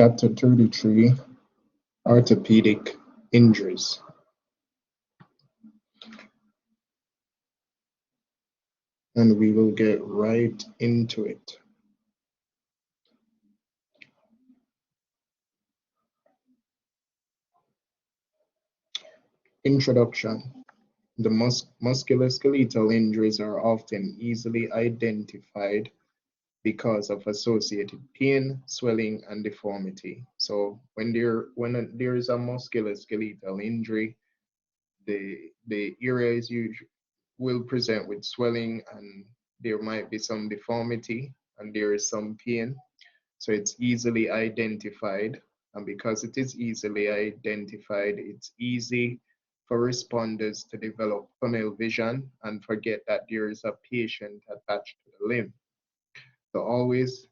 Chapter 33, Orthopedic Injuries. And we will get right into it. Introduction. The musculoskeletal injuries are often easily identified because of associated pain, swelling, and deformity. So when there is a musculoskeletal injury, the areas will present with swelling, and there might be some deformity, and there is some pain. So it's easily identified, and because it is easily identified, it's easy for responders to develop tunnel vision and forget that there is a patient attached to the limb. So always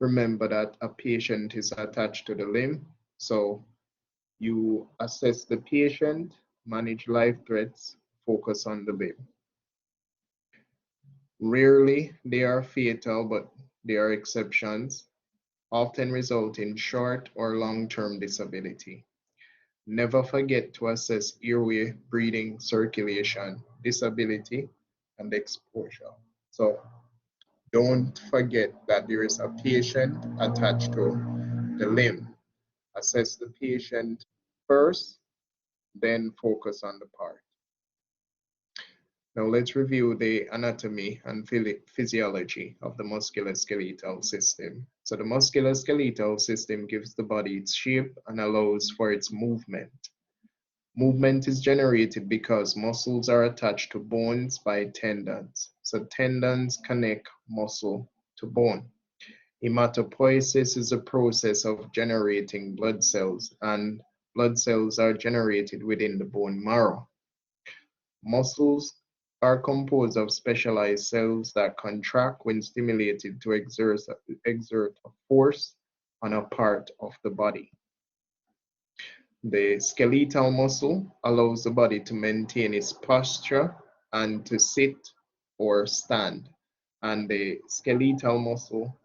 remember that a patient is attached to the limb. So you assess the patient, manage life threats, focus on the limb. Rarely they are fatal, but they are exceptions, often result in short or long-term disability. Never forget to assess airway, breathing, circulation, disability, and exposure. So don't forget that there is a patient attached to the limb. Assess the patient first, then focus on the part. Now let's review the anatomy and physiology of the musculoskeletal system. So the musculoskeletal system gives the body its shape and allows for its movement. Movement is generated because muscles are attached to bones by tendons. So tendons connect muscle to bone. Hematopoiesis is a process of generating blood cells, and blood cells are generated within the bone marrow. Muscles are composed of specialized cells that contract when stimulated to exert a force on a part of the body. The skeletal muscle allows the body to maintain its posture and to sit or stand, and the skeletal muscle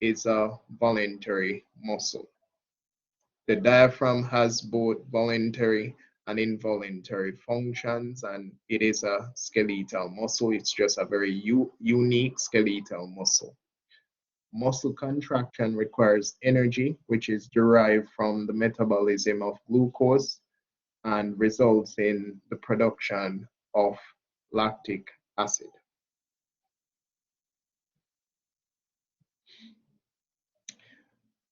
is a voluntary muscle. The diaphragm has both voluntary and involuntary functions, and it is a skeletal muscle. It's just a very unique skeletal muscle. Muscle contraction requires energy, which is derived from the metabolism of glucose and results in the production of lactic acid.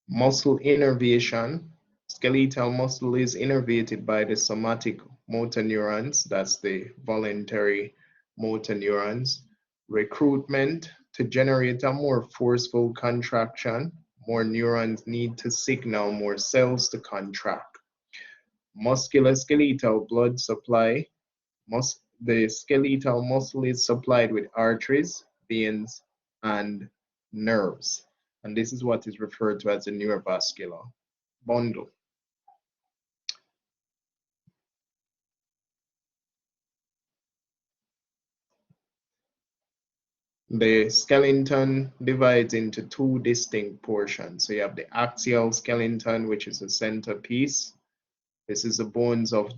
Muscle innervation. Skeletal muscle is innervated by the somatic motor neurons, that's the voluntary motor neurons. Recruitment. To generate a more forceful contraction, more neurons need to signal more cells to contract. Musculoskeletal blood supply. The skeletal muscle is supplied with arteries, veins, and nerves. And this is what is referred to as the neurovascular bundle. The skeleton divides into two distinct portions. So you have the axial skeleton, which is the centerpiece. This is the bones of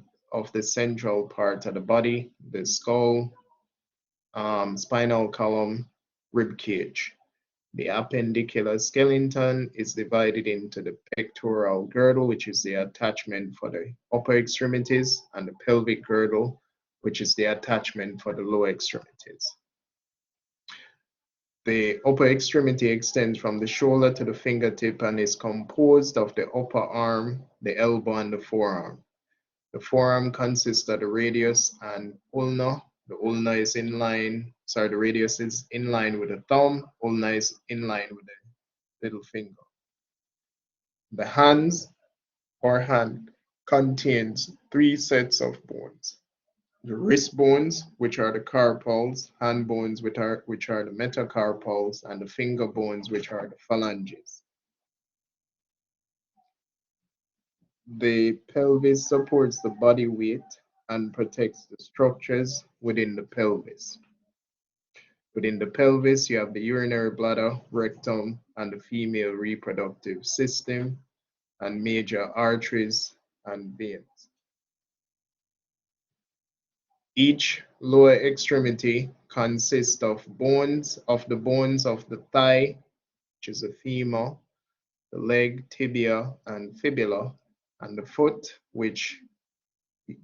the central part of the body, the skull, spinal column, rib cage. The appendicular skeleton is divided into the pectoral girdle, which is the attachment for the upper extremities, and the pelvic girdle, which is the attachment for the lower extremities. The upper extremity extends from the shoulder to the fingertip and is composed of the upper arm, the elbow, and the forearm. The forearm consists of the radius and ulna. The ulna is in line, the radius is in line with the thumb, ulna is in line with the little finger. The hands or hand contains three sets of bones. The wrist bones, which are the carpals, hand bones, which are the metacarpals, and the finger bones, which are the phalanges. The pelvis supports the body weight and protects the structures within the pelvis. Within the pelvis, you have the urinary bladder, rectum, and the female reproductive system. and major arteries and veins. Each lower extremity consists of the bones of the thigh, which is the femur, the leg, tibia, and fibula, and the foot, which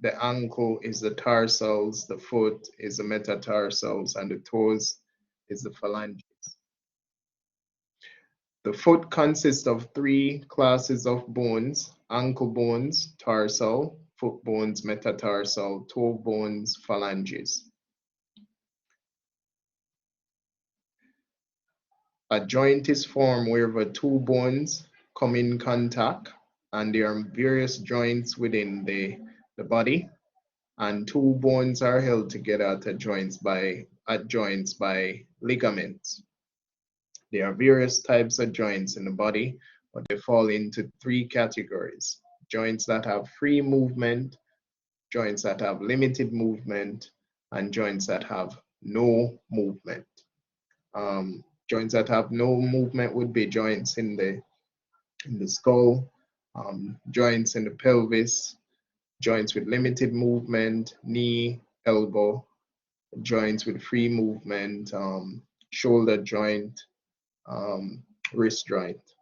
the ankle is the tarsals, the foot is the metatarsals, and the toes is the phalanges. The foot consists of three classes of bones: ankle bones, tarsal, foot bones, metatarsal, toe bones, phalanges. A joint is formed wherever two bones come in contact, and there are various joints within the body, and two bones are held together at joints by ligaments. There are various types of joints in the body, but they fall into three categories: joints that have free movement, joints that have limited movement, and joints that have no movement. Joints that have no movement would be joints in the skull, joints in the pelvis, joints with limited movement, knee, elbow, joints with free movement, shoulder joint, wrist joint.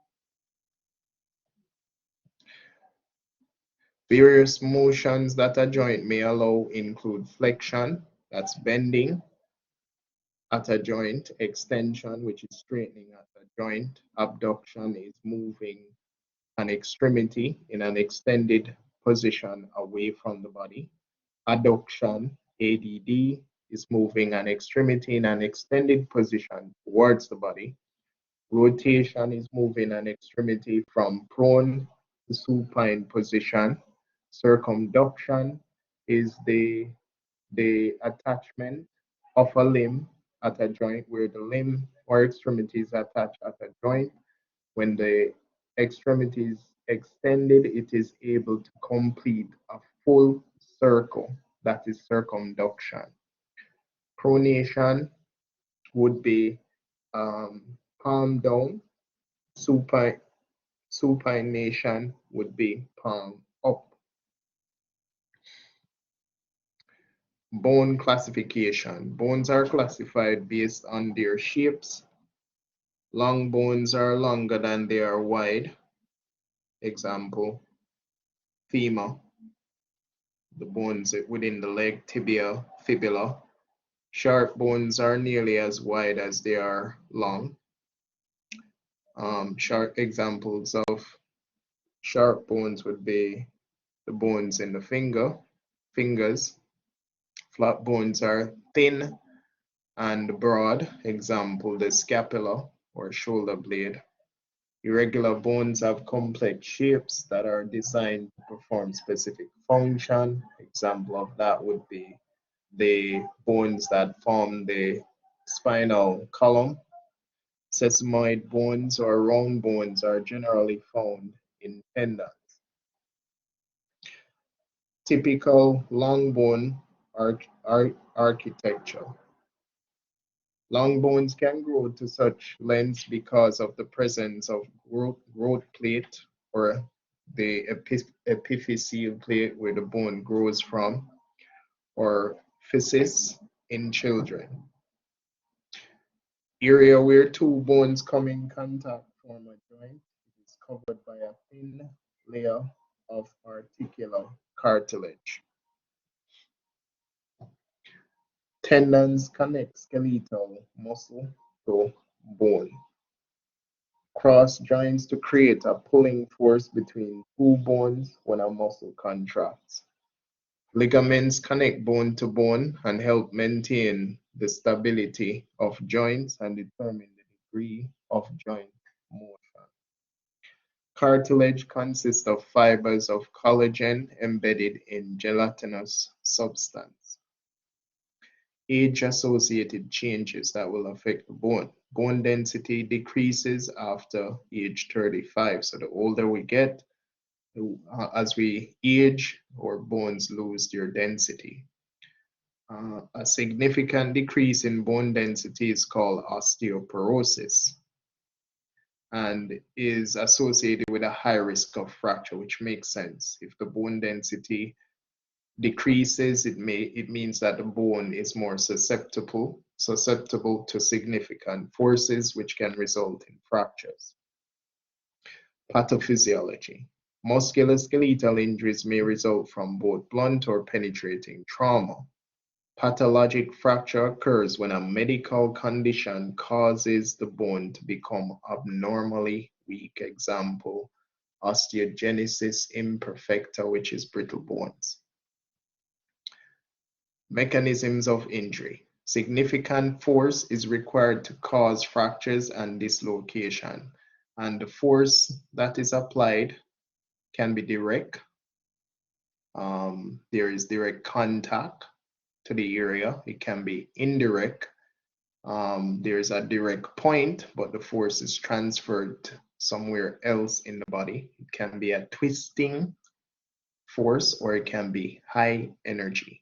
Various motions that a joint may allow include flexion, that's bending at a joint, extension, which is straightening at a joint, abduction is moving an extremity in an extended position away from the body, adduction, ADD, is moving an extremity in an extended position towards the body. Rotation is moving an extremity from prone to supine position. Circumduction is the attachment of a limb at a joint, where the limb or extremity is attached at a joint. When the extremity is extended, it is able to complete a full circle. That is circumduction. Pronation would be palm down. Supination would be palm up. Bone classification. Bones are classified based on their shapes. Long bones are longer than they are wide. Example, femur. The bones within the leg, tibia, fibula. Short bones are nearly as wide as they are long. Short examples of sharp bones would be the bones in the fingers. Flat bones are thin and broad. Example, the scapula or shoulder blade. Irregular bones have complex shapes that are designed to perform specific function. Example of that would be the bones that form the spinal column. Sesamoid bones or round bones are generally found in tendons. Typical long bone architecture. Long bones can grow to such lengths because of the presence of growth plate or the epiphyseal plate where the bone grows from, or physis in children. Area where two bones come in contact form a joint. It is covered by a thin layer of articular cartilage. Tendons connect skeletal muscle to bone. Cross joints to create a pulling force between two bones when a muscle contracts. Ligaments connect bone to bone and help maintain the stability of joints and determine the degree of joint motion. Cartilage consists of fibers of collagen embedded in gelatinous substance. Age-associated changes that will affect the bone. Bone density decreases after age 35. So the older we get, as we age, our bones lose their density. A significant decrease in bone density is called osteoporosis. and is associated with a high risk of fracture, which makes sense. If the bone density decreases, it means that the bone is more susceptible to significant forces, which can result in fractures. Pathophysiology. Musculoskeletal injuries may result from both blunt or penetrating trauma. Pathologic fracture occurs when a medical condition causes the bone to become abnormally weak. Example, osteogenesis imperfecta, which is brittle bones. Mechanisms of injury. Significant force is required to cause fractures and dislocation, and the force that is applied can be direct. There is direct contact to the area. It can be indirect. There's a direct point, but the force is transferred somewhere else in the body. It can be a twisting force, or it can be high energy.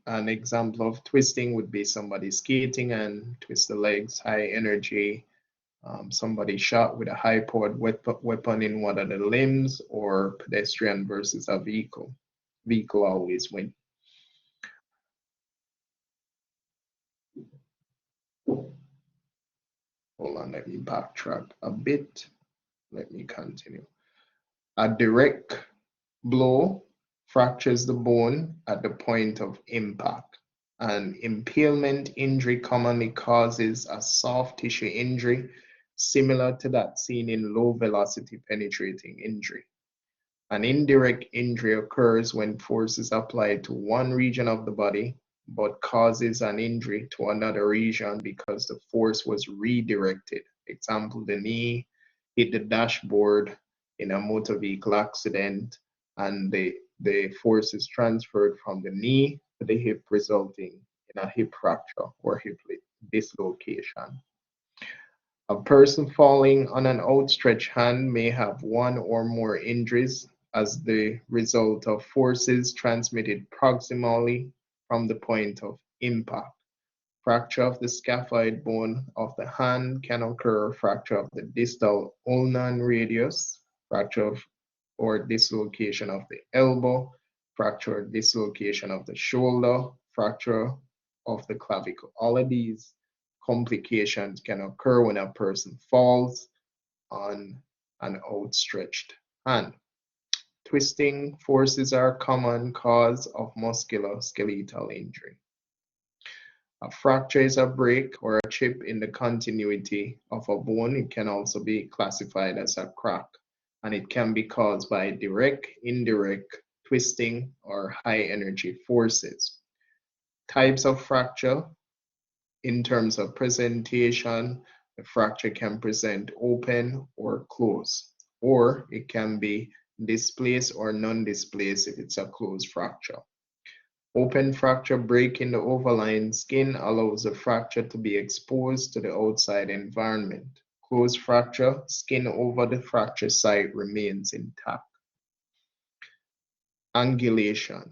An example of twisting would be somebody skating and twist the legs, high energy. Somebody shot with a high-powered weapon in one of the limbs, or pedestrian versus a vehicle. Vehicle always win. Hold on, let me backtrack a bit. Let me continue. A direct blow fractures the bone at the point of impact. An impalement injury commonly causes a soft tissue injury similar to that seen in low velocity penetrating injury. An indirect injury occurs when force is applied to one region of the body but causes an injury to another region because the force was redirected. Example, the knee hit the dashboard in a motor vehicle accident, and the force is transferred from the knee to the hip, resulting in a hip fracture or hip dislocation. A person falling on an outstretched hand may have one or more injuries as the result of forces transmitted proximally from the point of impact. Fracture of the scaphoid bone of the hand can occur. Fracture of the distal ulnar radius, fracture of or dislocation of the elbow, fracture or dislocation of the shoulder, fracture of the clavicle. All of these complications can occur when a person falls on an outstretched hand. Twisting forces are a common cause of musculoskeletal injury. A fracture is a break or a chip in the continuity of a bone. It can also be classified as a crack, and it can be caused by direct, indirect, twisting, or high energy forces. Types of fracture. In terms of presentation, the fracture can present open or closed, or it can be displaced or non-displaced if it's a closed fracture. Open fracture break in the overlying skin allows the fracture to be exposed to the outside environment. Closed fracture, skin over the fracture site remains intact. Angulation.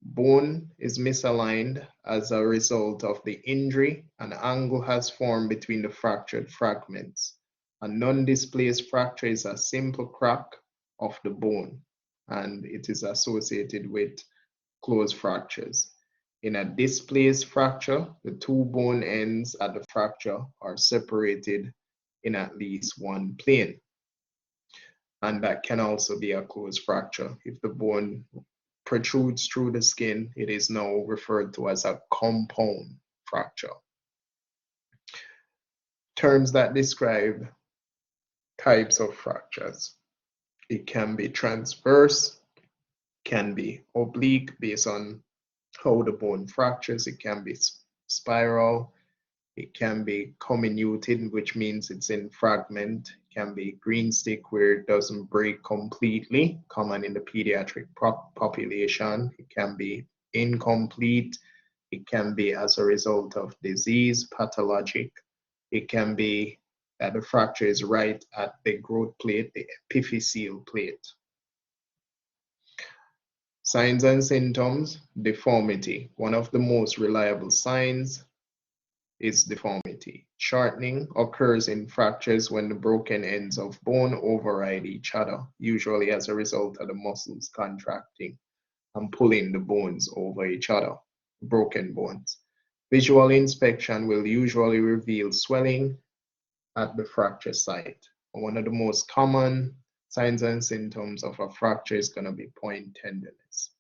Bone is misaligned as a result of the injury. An angle has formed between the fractured fragments. A non-displaced fracture is a simple crack of the bone, and it is associated with closed fractures. In a displaced fracture, the two bone ends at the fracture are separated in at least one plane, and that can also be a closed fracture. If the bone protrudes through the skin, it is now referred to as a compound fracture. Terms that describe types of fractures. It can be transverse, can be oblique based on how the bone fractures. It can be spiral. It can be comminuted, which means it's in fragment. It can be green stick, where it doesn't break completely, common in the pediatric population. It can be incomplete. It can be as a result of disease, pathologic. It can be that the fracture is right at the growth plate, the epiphyseal plate. Signs and symptoms, deformity. One of the most reliable signs is deformity. Shortening occurs in fractures when the broken ends of bone override each other, usually as a result of the muscles contracting and pulling the bones over each other, broken bones. Visual inspection will usually reveal swelling at the fracture site. One of the most common signs and symptoms of a fracture is going to be point tenderness.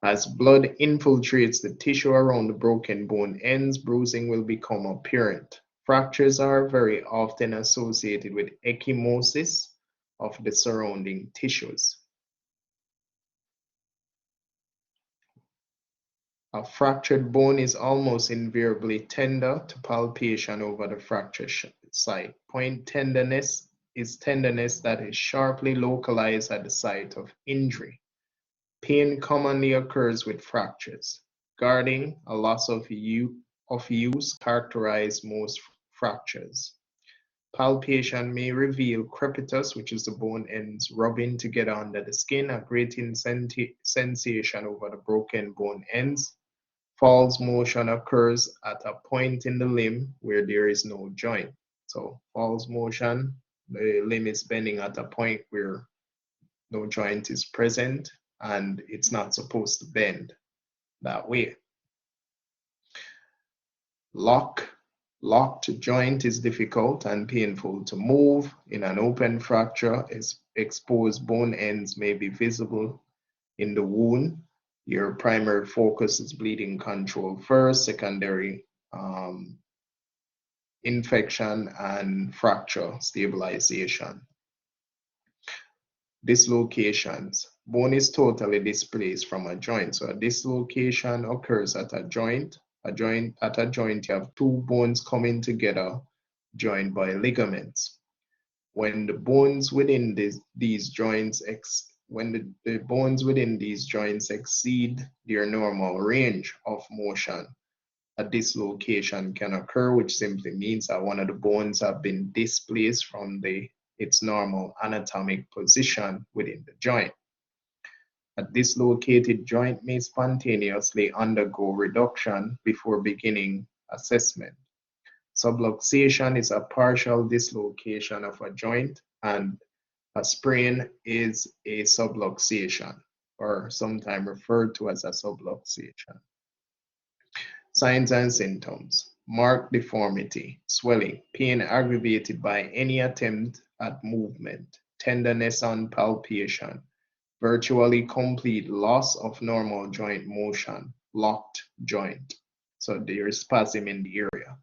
As blood infiltrates the tissue around the broken bone ends, bruising will become apparent. Fractures are very often associated with ecchymosis of the surrounding tissues. A fractured bone is almost invariably tender to palpation over the fracture site. Point tenderness is tenderness that is sharply localized at the site of injury. Pain commonly occurs with fractures. Guarding, a loss of use characterize most fractures. Palpation may reveal crepitus, which is the bone ends rubbing together under the skin, a grating sensation over the broken bone ends. Falls motion occurs at a point in the limb where there is no joint. So falls motion, the limb is bending at a point where no joint is present, and it's not supposed to bend that way. Locked joint is difficult and painful to move. In an open fracture, exposed bone ends may be visible in the wound. Your primary focus is bleeding control first, secondary infection, and fracture stabilization. Dislocations. Bone is totally displaced from a joint. So a dislocation occurs at a joint. At a joint, you have two bones coming together, joined by ligaments. When the bones within these joints exceed their normal range of motion, a dislocation can occur, which simply means that one of the bones have been displaced from its normal anatomic position within the joint. A dislocated joint may spontaneously undergo reduction before beginning assessment. Subluxation is a partial dislocation of a joint, and a sprain is a subluxation, or sometimes referred to as a subluxation. Signs and symptoms. Marked deformity, swelling, pain aggravated by any attempt at movement, tenderness on palpation, virtually complete loss of normal joint motion, locked joint. So there is spasm in the area.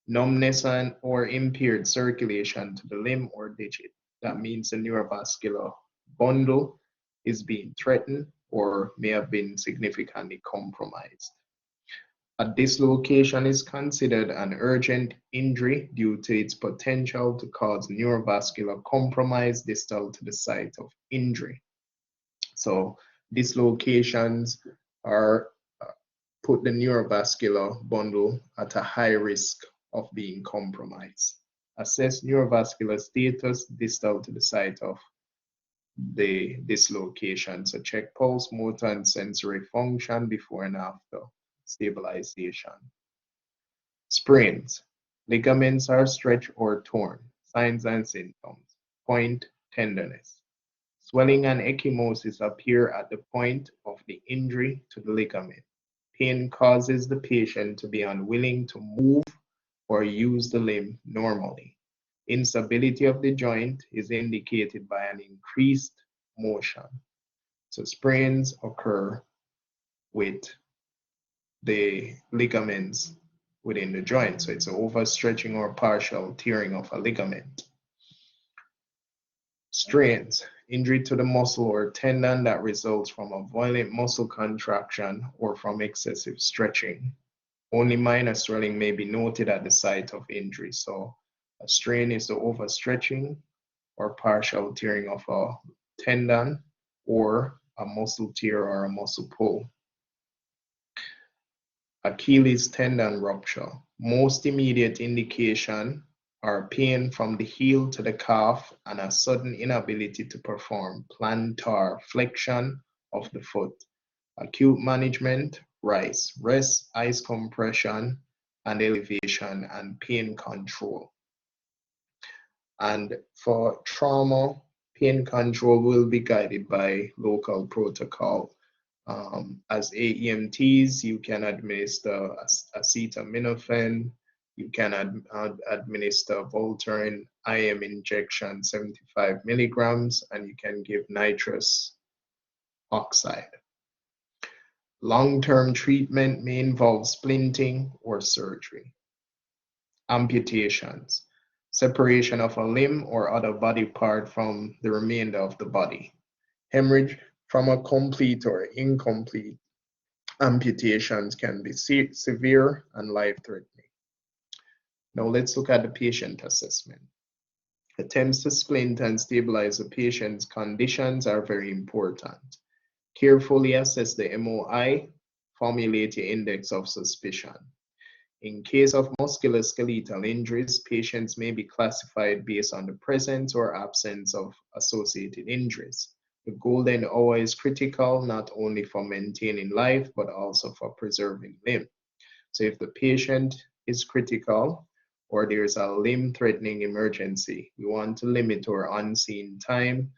Numbness or impaired circulation to the limb or digit. That means the neurovascular bundle is being threatened or may have been significantly compromised. A dislocation is considered an urgent injury due to its potential to cause neurovascular compromise distal to the site of injury. So dislocations put the neurovascular bundle at a high risk of being compromised. Assess neurovascular status distal to the site of the dislocation. So check pulse, motor, and sensory function before and after stabilization. Sprains. Ligaments are stretched or torn. Signs and symptoms. Point tenderness. Swelling and ecchymosis appear at the point of the injury to the ligament. Pain causes the patient to be unwilling to move or use the limb normally. Instability of the joint is indicated by an increased motion. So sprains occur with the ligaments within the joint. So it's an overstretching or partial tearing of a ligament. Strains, injury to the muscle or tendon that results from a violent muscle contraction or from excessive stretching. Only minor swelling may be noted at the site of injury. So a strain is the overstretching or partial tearing of a tendon or a muscle tear or a muscle pull. Achilles tendon rupture. Most immediate indication are pain from the heel to the calf and a sudden inability to perform plantar flexion of the foot. Acute management, rise, rest, ice compression, and elevation, and pain control. And for trauma, pain control will be guided by local protocol. As AEMTs, you can administer acetaminophen, you can administer Voltaren IM injection 75 milligrams, and you can give nitrous oxide. Long-term treatment may involve splinting or surgery. Amputations, separation of a limb or other body part from the remainder of the body. Hemorrhage from a complete or incomplete amputations can be severe and life-threatening. Now let's look at the patient assessment. Attempts to splint and stabilize the patient's conditions are very important. Carefully assess the MOI, formulate your index of suspicion. In case of musculoskeletal injuries, patients may be classified based on the presence or absence of associated injuries. The golden hour is critical not only for maintaining life, but also for preserving limb. So if the patient is critical or there's a limb-threatening emergency, we want to limit our on-scene time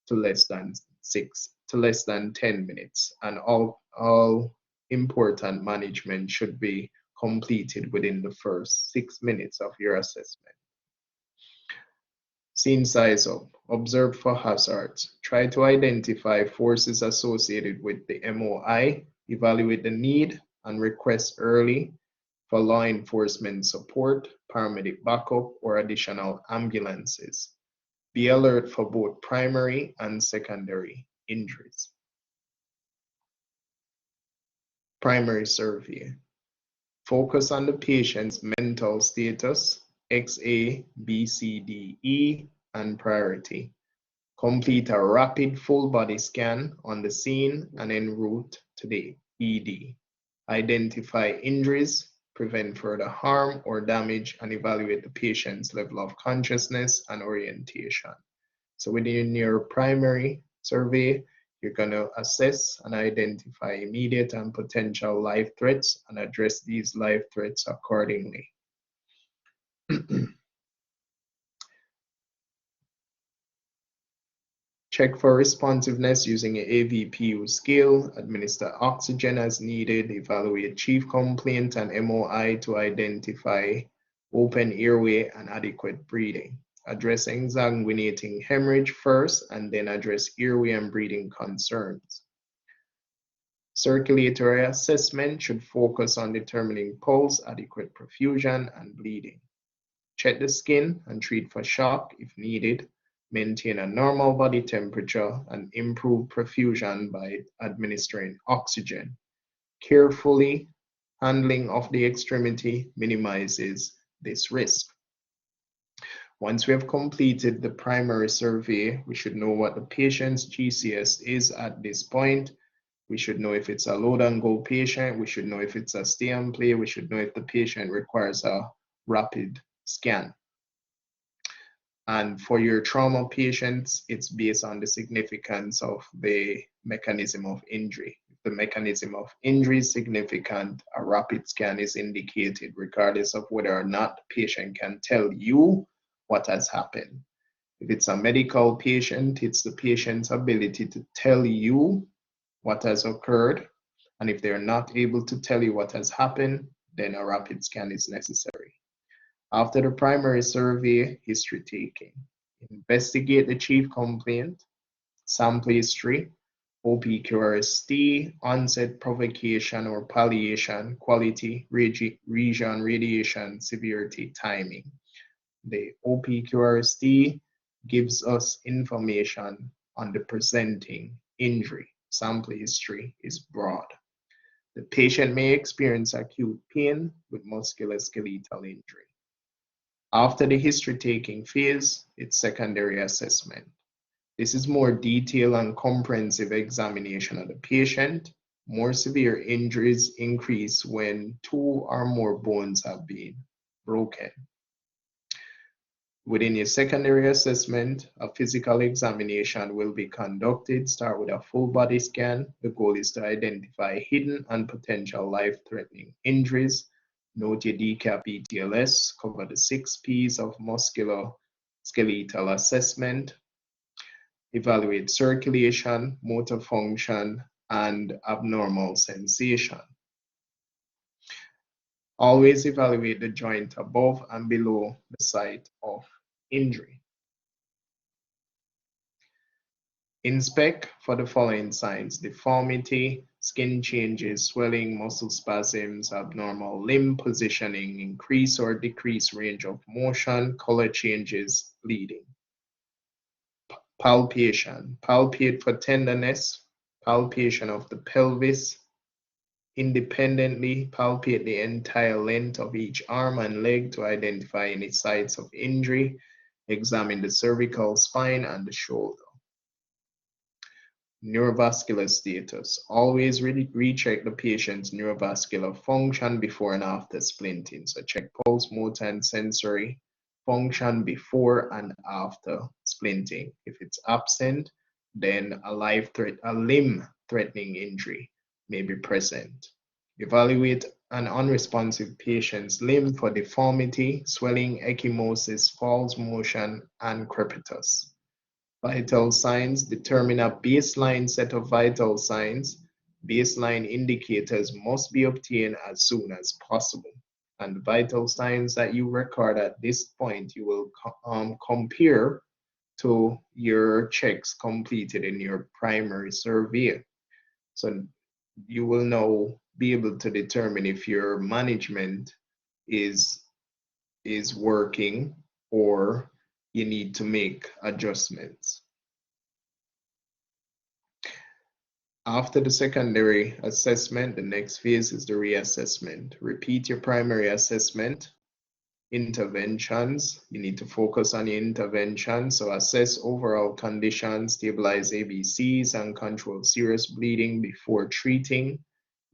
to less than 10 minutes, and all important management should be completed within the first 6 minutes of your assessment. Scene size up. Observe for hazards. Try to identify forces associated with the MOI, evaluate the need, and request early for law enforcement support, paramedic backup, or additional ambulances. Be alert for both primary and secondary injuries. Primary survey. Focus on the patient's mental status, XA, BCDE, and priority. Complete a rapid full body scan on the scene and en route to the ED. Identify injuries, prevent further harm or damage, and evaluate the patient's level of consciousness and orientation. So within your primary survey, you're going to assess and identify immediate and potential life threats and address these life threats accordingly. Check for responsiveness using an AVPU scale, administer oxygen as needed, evaluate chief complaint and MOI to identify open airway and adequate breathing. Address exsanguinating hemorrhage first and then address airway and breathing concerns. Circulatory assessment should focus on determining pulse, adequate perfusion, and bleeding. Check the skin and treat for shock if needed. Maintain a normal body temperature and improve perfusion by administering oxygen. Carefully handling of the extremity minimizes this risk. Once we have completed the primary survey, we should know what the patient's GCS is at this point. We should know if it's a load and go patient. We should know if it's a stay and play. We should know if the patient requires a rapid scan. And for your trauma patients, it's based on the significance of the mechanism of injury. If the mechanism of injury is significant, a rapid scan is indicated, regardless of whether or not the patient can tell you what has happened. If it's a medical patient, it's the patient's ability to tell you what has occurred. And if they're not able to tell you what has happened, then a rapid scan is necessary. After the primary survey, history taking. Investigate the chief complaint, sample history, OPQRST, onset, provocation or palliation, quality, region, radiation, severity, timing. The OPQRST gives us information on the presenting injury. Sample history is broad. The patient may experience acute pain with musculoskeletal injury. After the history-taking phase, it's secondary assessment. This is more detailed and comprehensive examination of the patient. More severe injuries increase when 2 or more bones have been broken. Within your secondary assessment, a physical examination will be conducted. Start with a full body scan. The goal is to identify hidden and potential life-threatening injuries. Note your DCAP BTLS, cover the 6 P's of musculoskeletal assessment. Evaluate circulation, motor function, and abnormal sensation. Always evaluate the joint above and below the site of injury. Inspect for the following signs: deformity, skin changes, swelling, muscle spasms, abnormal limb positioning, increase or decrease range of motion, color changes, bleeding. Palpation. Palpate for tenderness, palpation of the pelvis. Independently palpate the entire length of each arm and leg to identify any sites of injury. Examine the cervical spine and the shoulder. Neurovascular status. Always recheck the patient's neurovascular function before and after splinting. So check pulse, motor, and sensory function before and after splinting. If it's absent, then a limb-threatening injury may be present. Evaluate an unresponsive patient's limb for deformity, swelling, ecchymosis, false motion, and crepitus. Vital signs. Determine a baseline set of vital signs. Baseline indicators must be obtained as soon as possible. And the vital signs that you record at this point, you will compare to your checks completed in your primary survey. So you will now be able to determine if your management is working or you need to make adjustments. After the secondary assessment, the next phase is the reassessment. Repeat your primary assessment. Interventions, you need to focus on your intervention. So assess overall condition, stabilize ABCs, and control serious bleeding before treating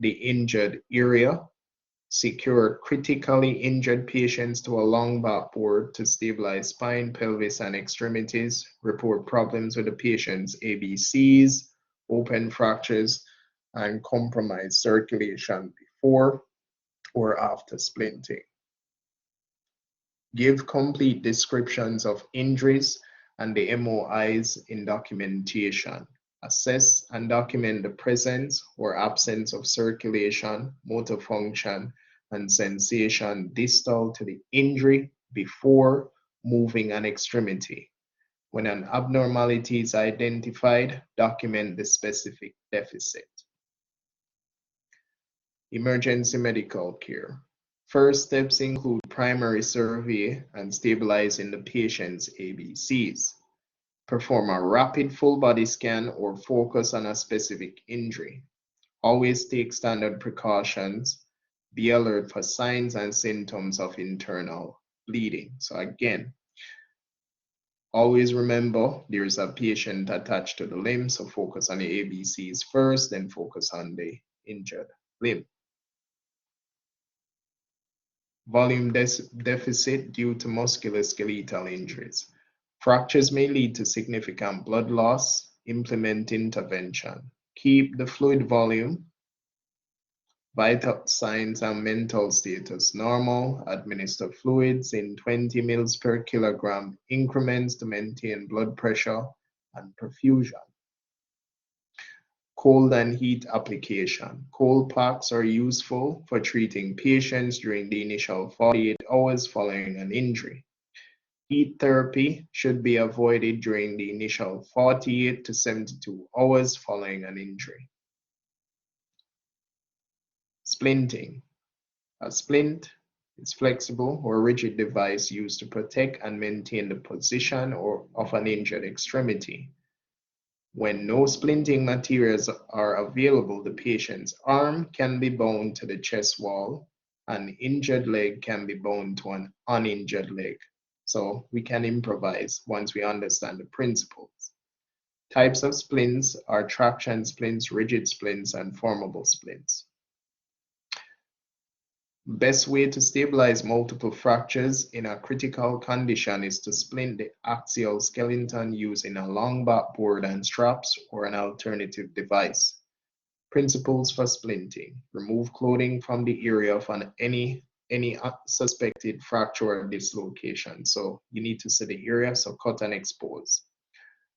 the injured area. Secure critically injured patients to a long backboard to stabilize spine, pelvis, and extremities. Report problems with the patient's ABCs, open fractures, and compromised circulation before or after splinting. Give complete descriptions of injuries and the MOIs in documentation. Assess and document the presence or absence of circulation, motor function, and sensation distal to the injury before moving an extremity. When an abnormality is identified, document the specific deficit. Emergency medical care. First steps include primary survey and stabilizing the patient's ABCs. Perform a rapid full body scan or focus on a specific injury. Always take standard precautions. Be alert for signs and symptoms of internal bleeding. So again, always remember there is a patient attached to the limb, so focus on the ABCs first, then focus on the injured limb. Volume deficit due to musculoskeletal injuries. Fractures may lead to significant blood loss. Implement intervention. Keep the fluid volume, vital signs, and mental status normal. Administer fluids in 20 mL per kilogram increments to maintain blood pressure and perfusion. Cold and heat application. Cold packs are useful for treating patients during the initial 48 hours following an injury. Heat therapy should be avoided during the initial 48 to 72 hours following an injury. Splinting. A splint is a flexible or rigid device used to protect and maintain the position of an injured extremity. When no splinting materials are available, the patient's arm can be bound to the chest wall, an injured leg can be bound to an uninjured leg. So we can improvise once we understand the principles. Types of splints are traction splints, rigid splints, and formable splints. Best way to stabilize multiple fractures in a critical condition is to splint the axial skeleton using a long backboard and straps or an alternative device. Principles for splinting. Remove clothing from the area of any suspected fracture or dislocation. So you need to see the area, so cut and expose.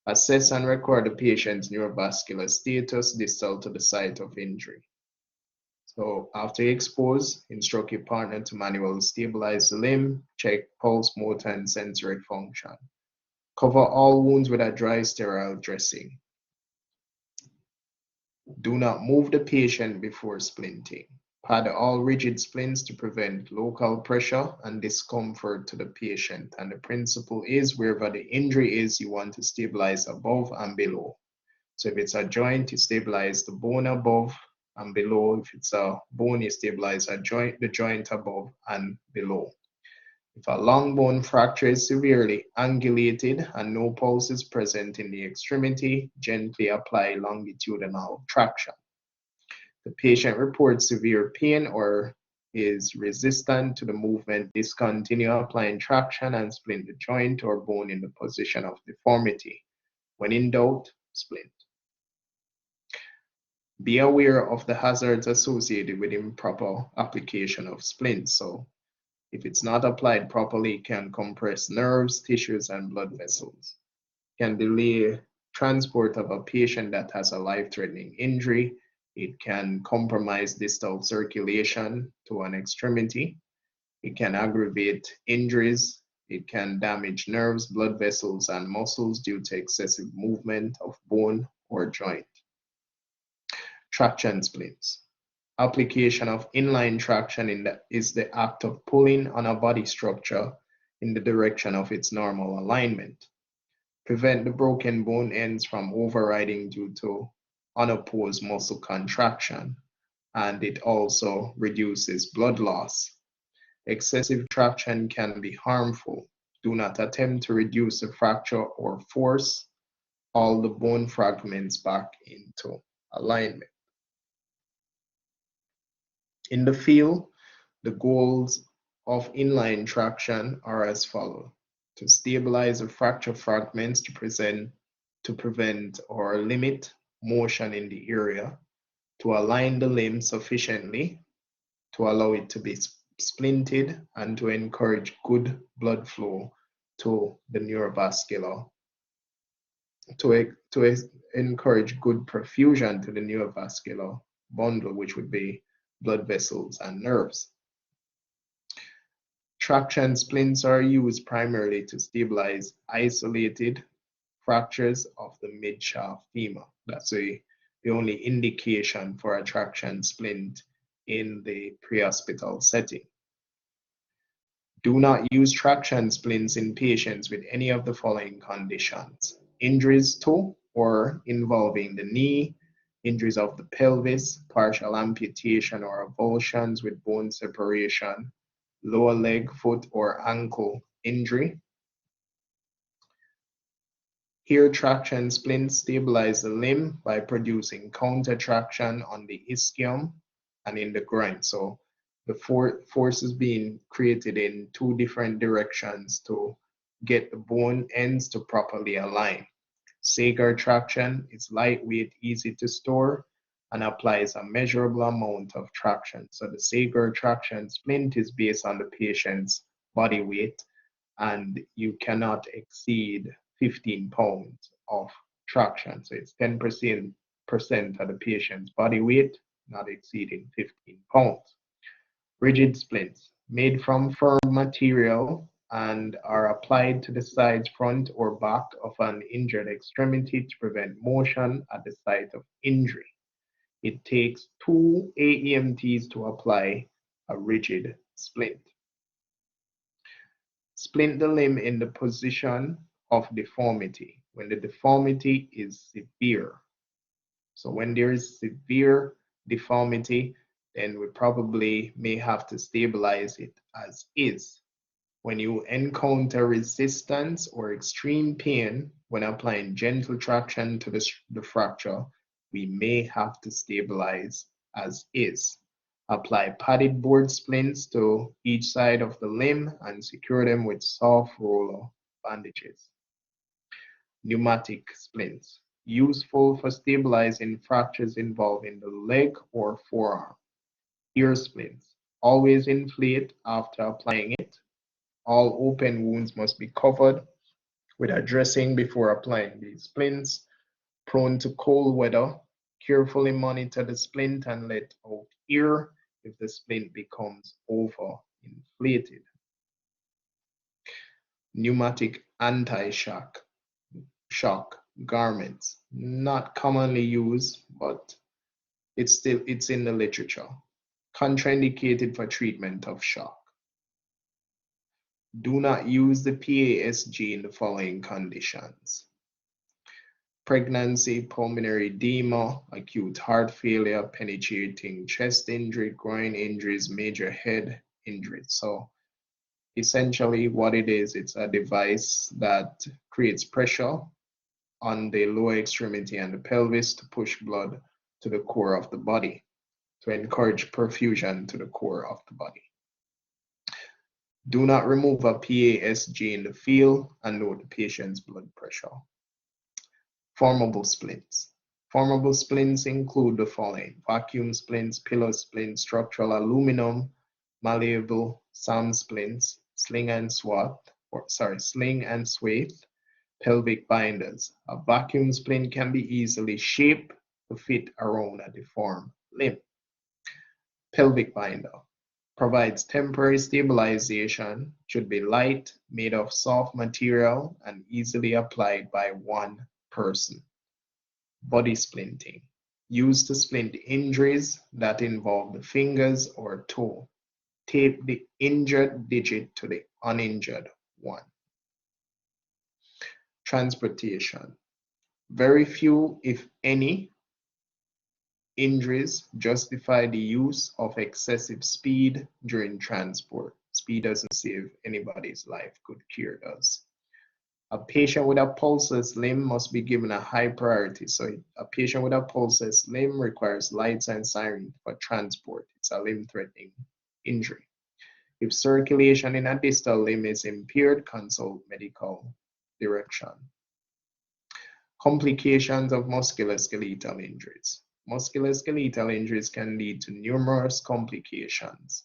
Assess and record the patient's neurovascular status distal to the site of injury. So after you expose, instruct your partner to manually stabilize the limb, check pulse, motor, and sensory function. Cover all wounds with a dry, sterile dressing. Do not move the patient before splinting. Pad all rigid splints to prevent local pressure and discomfort to the patient. And the principle is wherever the injury is, you want to stabilize above and below. So if it's a joint, you stabilize the bone above and below. If it's a bone, you stabilize the joint above and below. If a long bone fracture is severely angulated and no pulse is present in the extremity, gently apply longitudinal traction. The patient reports severe pain or is resistant to the movement, discontinue applying traction and splint the joint or bone in the position of deformity. When in doubt, splint. Be aware of the hazards associated with improper application of splints. So if it's not applied properly, it can compress nerves, tissues, and blood vessels. It can delay transport of a patient that has a life-threatening injury. It can compromise distal circulation to an extremity. It can aggravate injuries. It can damage nerves, blood vessels, and muscles due to excessive movement of bone or joint. Traction splints. Application of inline traction is the act of pulling on a body structure in the direction of its normal alignment. Prevent the broken bone ends from overriding due to unopposed muscle contraction, and it also reduces blood loss. Excessive traction can be harmful. Do not attempt to reduce the fracture or force all the bone fragments back into alignment. In the field, the goals of inline traction are as follows: to stabilize the fracture fragments to prevent or limit motion in the area, to align the limb sufficiently, to allow it to be splinted, and to encourage good blood flow to the neurovascular, to encourage good perfusion to the neurovascular bundle, which would be blood vessels and nerves. Traction splints are used primarily to stabilize isolated fractures of the mid-shaft femur. That's the only indication for a traction splint in the pre-hospital setting. Do not use traction splints in patients with any of the following conditions: injuries to or involving the knee, injuries of the pelvis, partial amputation or avulsions with bone separation, lower leg, foot, or ankle injury. Here, traction splints stabilize the limb by producing counter traction on the ischium and in the groin. So the force is being created in two different directions to get the bone ends to properly align. Sagar traction is lightweight, easy to store, and applies a measurable amount of traction. So the Sagar traction splint is based on the patient's body weight, and you cannot exceed 15 pounds of traction. So it's 10% of the patient's body weight, not exceeding 15 pounds. Rigid splints, made from firm material and are applied to the sides, front, or back of an injured extremity to prevent motion at the site of injury. It takes 2 AEMTs to apply a rigid splint. Splint the limb in the position of deformity when the deformity is severe. So when there is severe deformity, then we probably may have to stabilize it as is. When you encounter resistance or extreme pain when applying gentle traction to the fracture, we may have to stabilize as is. Apply padded board splints to each side of the limb and secure them with soft roller bandages. Pneumatic splints, useful for stabilizing fractures involving the leg or forearm. Ear splints, always inflate after applying it. All open wounds must be covered with a dressing before applying these splints. Prone to cold weather, carefully monitor the splint and let out air if the splint becomes over-inflated. Pneumatic anti-shock garments, not commonly used, but it's in the literature. Contraindicated for treatment of shock. Do not use the PASG in the following conditions: pregnancy, pulmonary edema, acute heart failure, penetrating chest injury, groin injuries, major head injuries. So essentially what it is, it's a device that creates pressure on the lower extremity and the pelvis to push blood to the core of the body, to encourage perfusion to the core of the body. Do not remove a PASG in the field and note the patient's blood pressure. Formable splints. Formable splints include the following: vacuum splints, pillow splints, structural aluminum, malleable SAM splints, sling and swathe, pelvic binders. A vacuum splint can be easily shaped to fit around a deformed limb. Pelvic binder provides temporary stabilization, should be light, made of soft material, and easily applied by one person. Body splinting, used to splint injuries that involve the fingers or toe. Tape the injured digit to the uninjured one. Transportation. Very few, if any, injuries justify the use of excessive speed during transport. Speed doesn't save anybody's life, good care does. A patient with a pulseless limb must be given a high priority. So a patient with a pulseless limb requires lights and sirens for transport. It's a limb-threatening injury. If circulation in a distal limb is impaired, consult medical direction. Complications of musculoskeletal injuries. Musculoskeletal injuries can lead to numerous complications.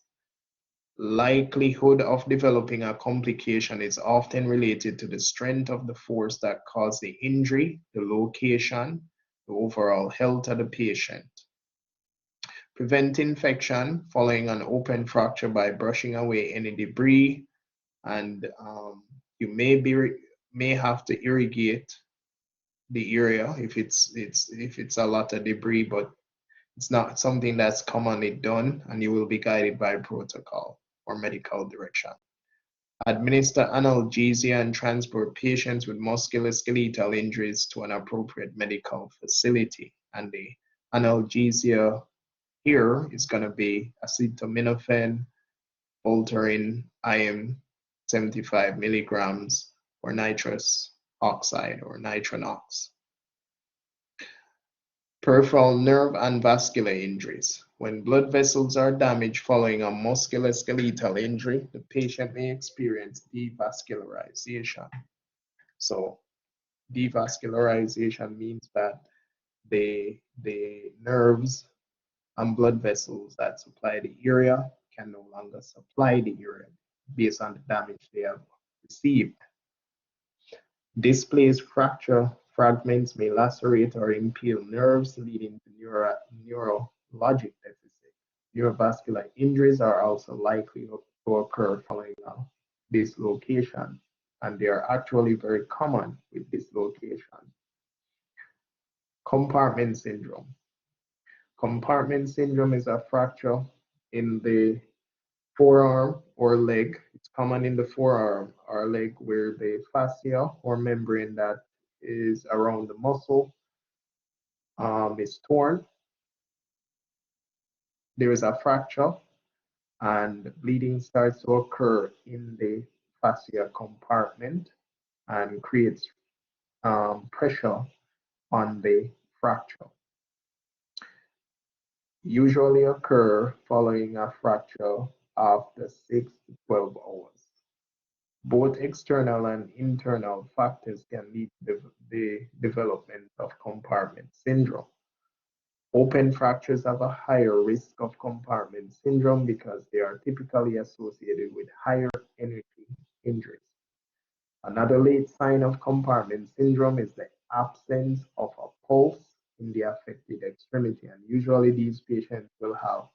Likelihood of developing a complication is often related to the strength of the force that caused the injury, the location, the overall health of the patient. Prevent infection following an open fracture by brushing away any debris, and you may have to irrigate the area if it's a lot of debris, but it's not something that's commonly done, and you will be guided by protocol or medical direction. Administer analgesia and transport patients with musculoskeletal injuries to an appropriate medical facility. And the analgesia here is going to be acetaminophen, Voltaren IM 75 milligrams, or nitrous oxide or nitronox. Peripheral nerve and vascular injuries. When blood vessels are damaged following a musculoskeletal injury, the patient may experience devascularization. So devascularization means that the nerves and blood vessels that supply the area can no longer supply the area based on the damage they have received. Displaced fracture fragments may lacerate or impale nerves, leading to neurologic deficit. Neurovascular injuries are also likely to occur following a dislocation, and they are actually very common with dislocation. Compartment syndrome. Compartment syndrome is a fracture in the forearm or leg. It's common in the forearm or leg where the fascia or membrane that is around the muscle is torn. There is a fracture and bleeding starts to occur in the fascia compartment and creates pressure on the fracture. usually occur following a fracture after 6 to 12 hours. Both external and internal factors can lead to the development of compartment syndrome. Open fractures have a higher risk of compartment syndrome because they are typically associated with higher energy injuries. Another late sign of compartment syndrome is the absence of a pulse in the affected extremity, and usually these patients will have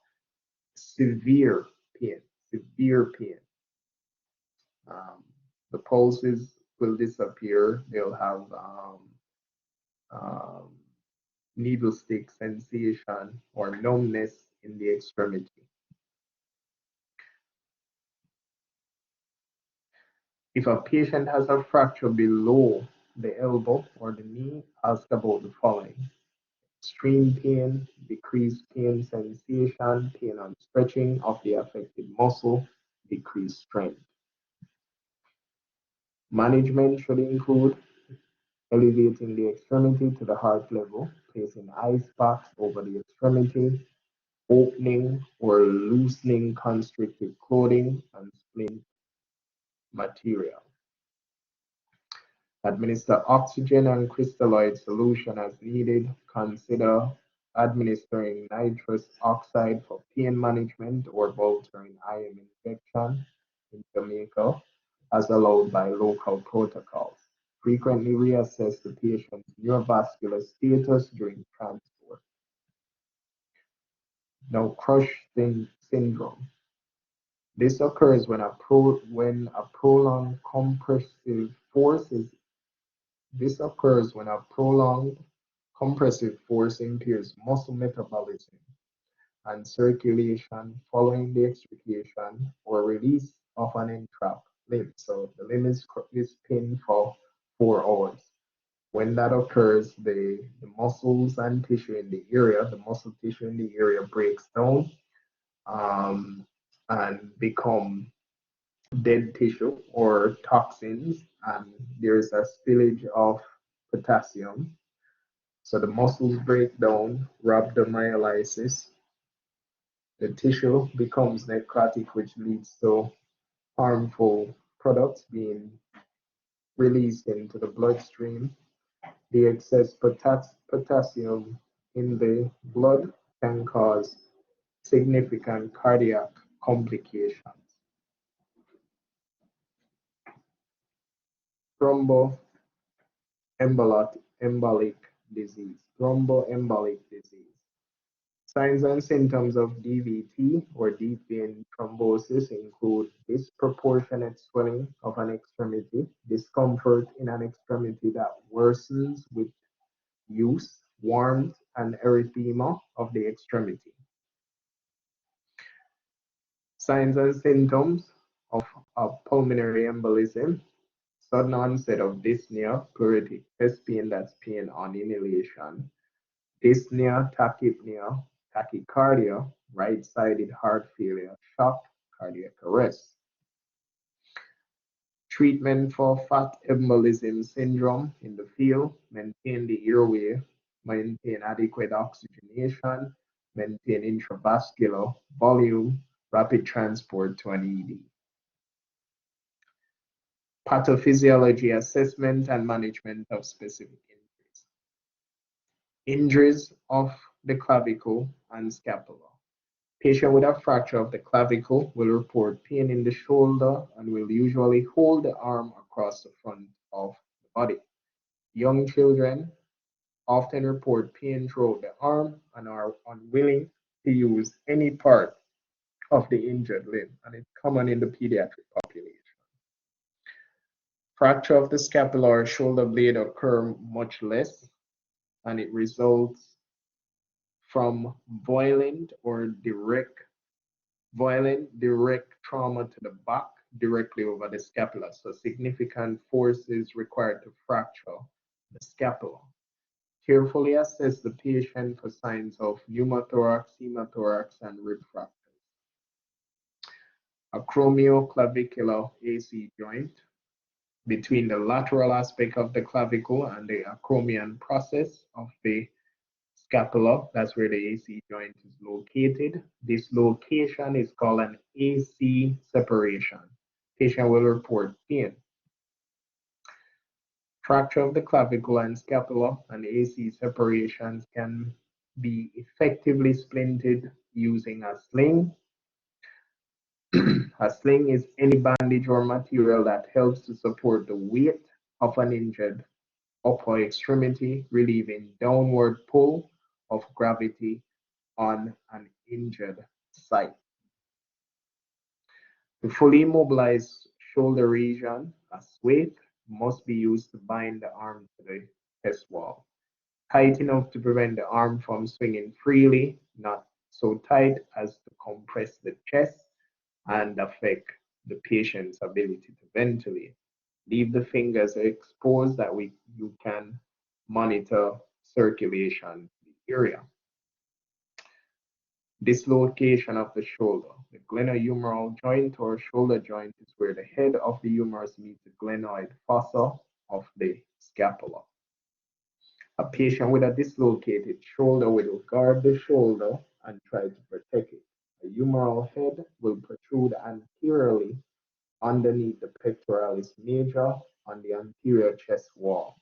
severe pain, severe pain. The pulses will disappear. They'll have um, needle stick sensation or numbness in the extremity. If a patient has a fracture below the elbow or the knee, ask about the following: extreme pain, decreased pain sensation, pain on stretching of the affected muscle, decreased strength. Management should include elevating the extremity to the heart level, placing ice packs over the extremity, opening or loosening constricted clothing and splint material. Administer oxygen and crystalloid solution as needed. Consider administering nitrous oxide for pain management or bolstering IM injection in Jamaica as allowed by local protocols. Frequently reassess the patient's neurovascular status during transport. Now, crush syndrome. This occurs when a prolonged compressive force impairs muscle metabolism and circulation following the extrication or release of an entrapped limb. So the limb is pinned for 4 hours. When that occurs, the muscles and tissue in the area, the muscle tissue in the area breaks down and become dead tissue or toxins, and there's a spillage of potassium. So the muscles break down, rhabdomyolysis. The tissue becomes necrotic, which leads to harmful products being released into the bloodstream. The excess potassium in the blood can cause significant cardiac complications. Thromboembolic disease. Thromboembolic disease. Signs and symptoms of DVT or deep vein thrombosis include disproportionate swelling of an extremity, discomfort in an extremity that worsens with use, warmth, and erythema of the extremity. Signs and symptoms of a pulmonary embolism: sudden onset of dyspnea, pleuritic chest pain, that's pain on inhalation, dyspnea, tachypnea, tachycardia, right-sided heart failure, shock, cardiac arrest. Treatment for fat embolism syndrome in the field: maintain the airway, maintain adequate oxygenation, maintain intravascular volume, rapid transport to an ED. Pathophysiology assessment and management of specific injuries. Injuries of the clavicle and scapula. Patient with a fracture of the clavicle will report pain in the shoulder and will usually hold the arm across the front of the body. Young children often report pain throughout the arm and are unwilling to use any part of the injured limb, and it's common in the pediatric population. Fracture of the scapula or shoulder blade occur much less, and it results from violent direct trauma to the back directly over the scapula. So significant force is required to fracture the scapula. Carefully assess the patient for signs of pneumothorax, hemothorax, and rib fractures. Acromioclavicular AC joint between the lateral aspect of the clavicle and the acromion process of the scapula, that's where the AC joint is located. This location is called an AC separation. Patient will report pain. Fracture of the clavicle and scapula and AC separations can be effectively splinted using a sling. A sling is any bandage or material that helps to support the weight of an injured upper extremity, relieving downward pull of gravity on an injured site. To fully immobilize shoulder region, a swath must be used to bind the arm to the chest wall, tight enough to prevent the arm from swinging freely, not so tight as to compress the chest and affect the patient's ability to ventilate. Leave the fingers exposed that you can monitor circulation in the area. Dislocation of the shoulder. The glenohumeral joint or shoulder joint is where the head of the humerus meets the glenoid fossa of the scapula. A patient with a dislocated shoulder will guard the shoulder and try to protect it. The humeral head will protrude anteriorly underneath the pectoralis major on the anterior chest wall.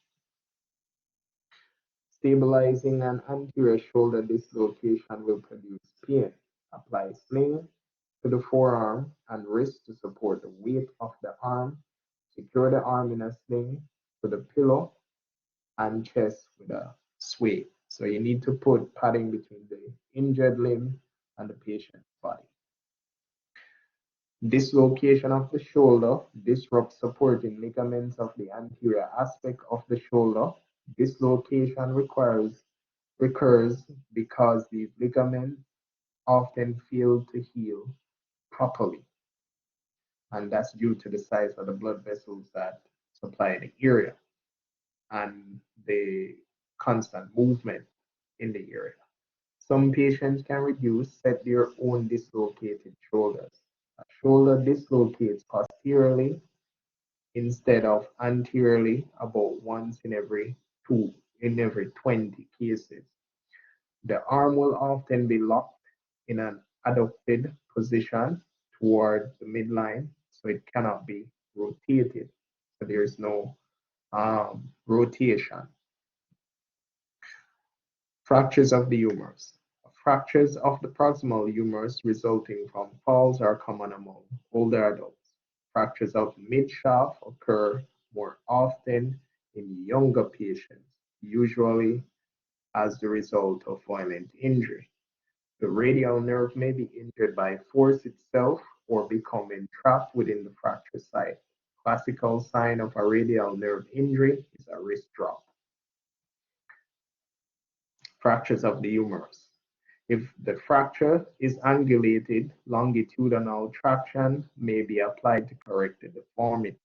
Stabilizing an anterior shoulder dislocation will produce pain. Apply sling to the forearm and wrist to support the weight of the arm. Secure the arm in a sling to the pillow and chest with a sway. So you need to put padding between the injured limb and the patient's body. Dislocation of the shoulder disrupts supporting ligaments of the anterior aspect of the shoulder. Dislocation recurs because these ligaments often fail to heal properly, and that's due to the size of the blood vessels that supply the area and the constant movement in the area. Some patients can set their own dislocated shoulders. A shoulder dislocates posteriorly instead of anteriorly about once in every 20 cases. The arm will often be locked in an adducted position toward the midline, so it cannot be rotated. So there is no rotation. Fractures of the humerus. Fractures of the proximal humerus resulting from falls are common among older adults. Fractures of midshaft occur more often in younger patients, usually as the result of violent injury. The radial nerve may be injured by force itself or become entrapped within the fracture site. Classical sign of a radial nerve injury is a wrist drop. Fractures of the humerus. If the fracture is angulated, longitudinal traction may be applied to correct the deformity.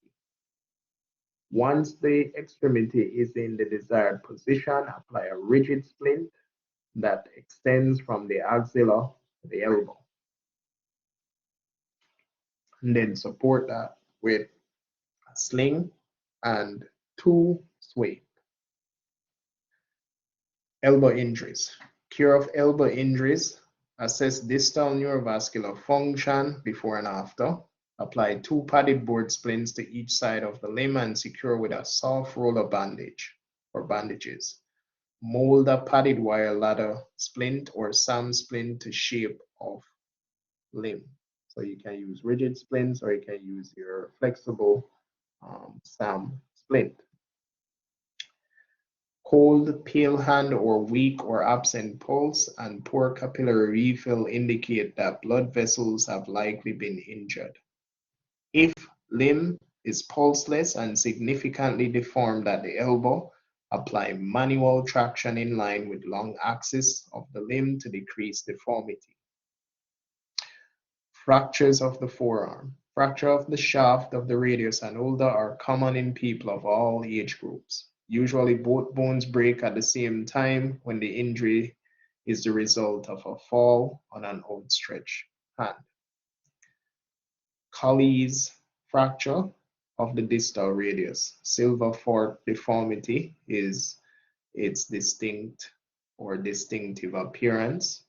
Once the extremity is in the desired position, apply a rigid splint that extends from the axilla to the elbow. And then support that with a sling and 2 sways. Elbow injuries. Cure of elbow injuries. Assess distal neurovascular function before and after. Apply 2 padded board splints to each side of the limb and secure with a soft roller bandage or bandages. Mold a padded wire ladder splint or SAM splint to shape of limb. So you can use rigid splints or you can use your flexible SAM splint. Cold, pale hand or weak or absent pulse and poor capillary refill indicate that blood vessels have likely been injured. If limb is pulseless and significantly deformed at the elbow, apply manual traction in line with long axis of the limb to decrease deformity. Fractures of the forearm. Fracture of the shaft of the radius and ulna are common in people of all age groups. Usually both bones break at the same time when the injury is the result of a fall on an outstretched hand. Achilles fracture of the distal radius. Silver fork deformity is its distinct or distinctive appearance.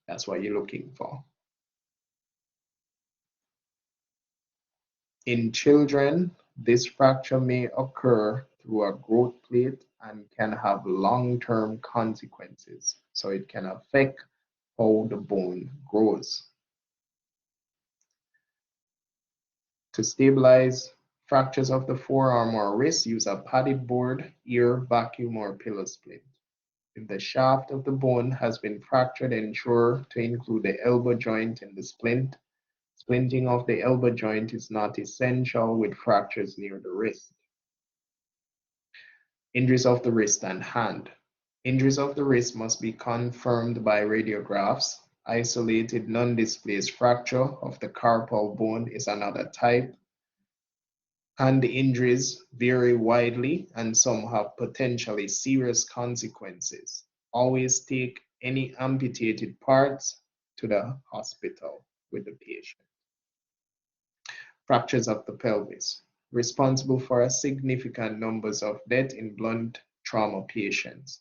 That's what you're looking for. In children, this fracture may occur through a growth plate and can have long-term consequences. So it can affect how the bone grows. To stabilize fractures of the forearm or wrist, use a padded board, ear, vacuum, or pillow splint. If the shaft of the bone has been fractured, ensure to include the elbow joint in the splint. Splinting of the elbow joint is not essential with fractures near the wrist. Injuries of the wrist and hand. Injuries of the wrist must be confirmed by radiographs. Isolated non-displaced fracture of the carpal bone is another type. Hand injuries vary widely and some have potentially serious consequences. Always take any amputated parts to the hospital with the patient. Fractures of the pelvis, responsible for a significant numbers of deaths in blunt trauma patients.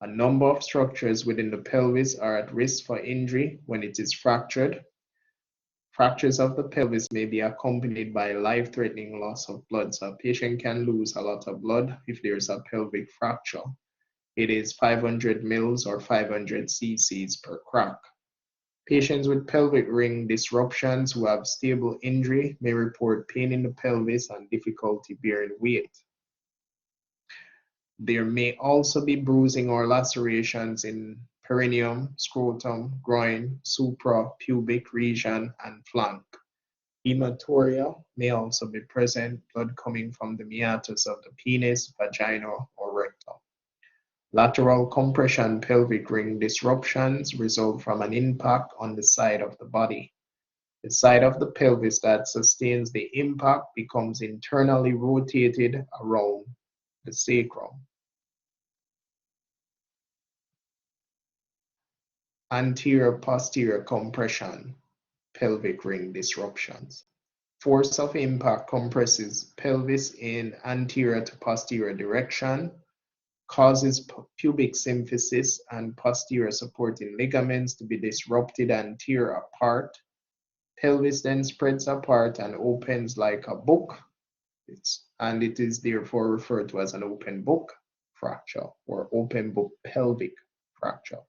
A number of structures within the pelvis are at risk for injury when it is fractured. Fractures of the pelvis may be accompanied by life-threatening loss of blood, so a patient can lose a lot of blood if there's a pelvic fracture. It is 500 mils or 500 cc's per crack. Patients with pelvic ring disruptions who have stable injury may report pain in the pelvis and difficulty bearing weight. There may also be bruising or lacerations in perineum, scrotum, groin, suprapubic region, and flank. Hematuria may also be present, blood coming from the meatus of the penis, vagina, or rectum. Lateral compression pelvic ring disruptions result from an impact on the side of the body. The side of the pelvis that sustains the impact becomes internally rotated around the sacrum. Anterior-posterior compression pelvic ring disruptions. Force of impact compresses pelvis in anterior to posterior direction, causes pubic symphysis and posterior supporting ligaments to be disrupted and tear apart. Pelvis then spreads apart and opens like a book, and it is therefore referred to as an open book fracture or open book pelvic fracture.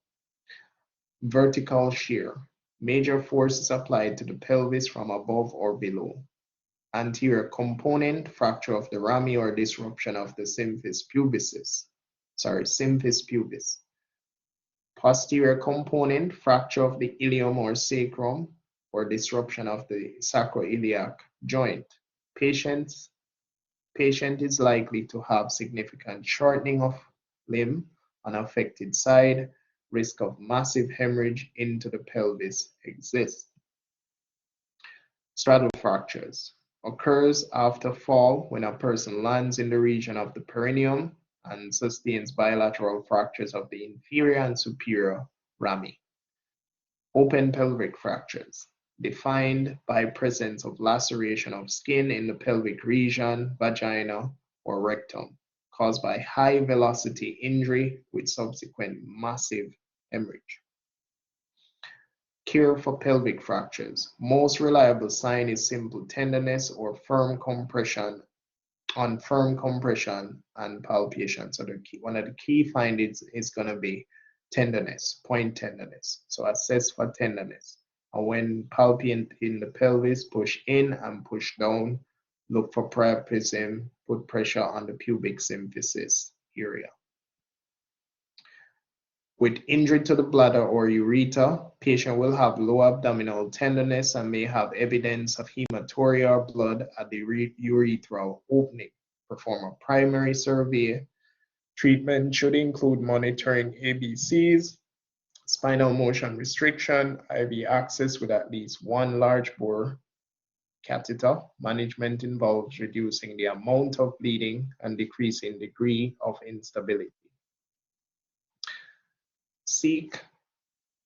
Vertical shear. Major forces applied to the pelvis from above or below. Anterior component, fracture of the rami or disruption of the symphysis pubis. Posterior component, fracture of the ilium or sacrum or disruption of the sacroiliac joint. Patient is likely to have significant shortening of limb on affected side. Risk of massive hemorrhage into the pelvis exists. Straddle fractures occurs after fall when a person lands in the region of the perineum and sustains bilateral fractures of the inferior and superior rami. Open pelvic fractures, defined by presence of laceration of skin in the pelvic region, vagina, or rectum, caused by high velocity injury with subsequent massive hemorrhage. Cure for pelvic fractures. Most reliable sign is simple tenderness or firm compression and palpation. So one of the key findings is going to be tenderness, point tenderness. So assess for tenderness. And when palpient in the pelvis, push in and push down. Look for priapism, put pressure on the pubic symphysis area. With injury to the bladder or ureter, patient will have low abdominal tenderness and may have evidence of hematuria or blood at the urethral opening. Perform a primary survey. Treatment should include monitoring ABCs, spinal motion restriction, IV access with at least one large bore catheter. Management involves reducing the amount of bleeding and decreasing degree of instability. Seek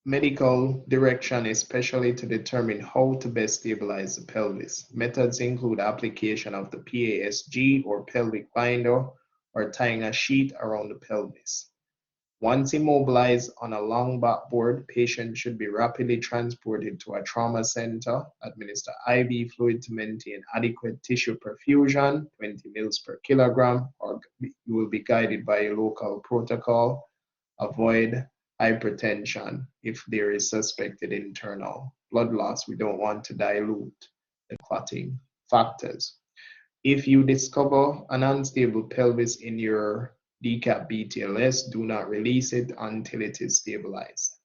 medical direction, especially to determine how to best stabilize the pelvis. Methods include application of the PASG or pelvic binder or tying a sheet around the pelvis. Once immobilized on a long backboard, patient should be rapidly transported to a trauma center, administer IV fluid to maintain adequate tissue perfusion, 20 mils per kilogram, or you will be guided by a local protocol. Avoid hypertension if there is suspected internal blood loss. We don't want to dilute the clotting factors. If you discover an unstable pelvis in your decap BTLS, do not release it until it is stabilized.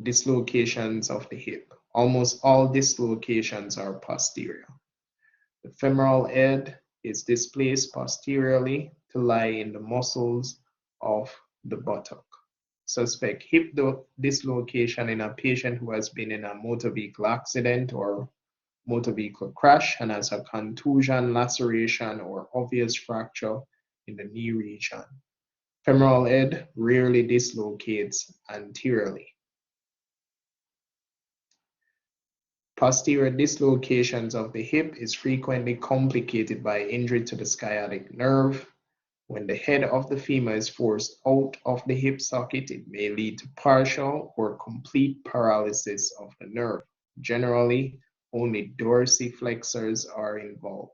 Dislocations of the hip. Almost all dislocations are posterior. The femoral head is displaced posteriorly to lie in the muscles of the buttock. Suspect hip dislocation in a patient who has been in a motor vehicle accident or motor vehicle crash and has a contusion, laceration, or obvious fracture in the knee region. Femoral head rarely dislocates anteriorly. Posterior dislocations of the hip is frequently complicated by injury to the sciatic nerve. When the head of the femur is forced out of the hip socket, it may lead to partial or complete paralysis of the nerve. Generally, only dorsiflexors are involved.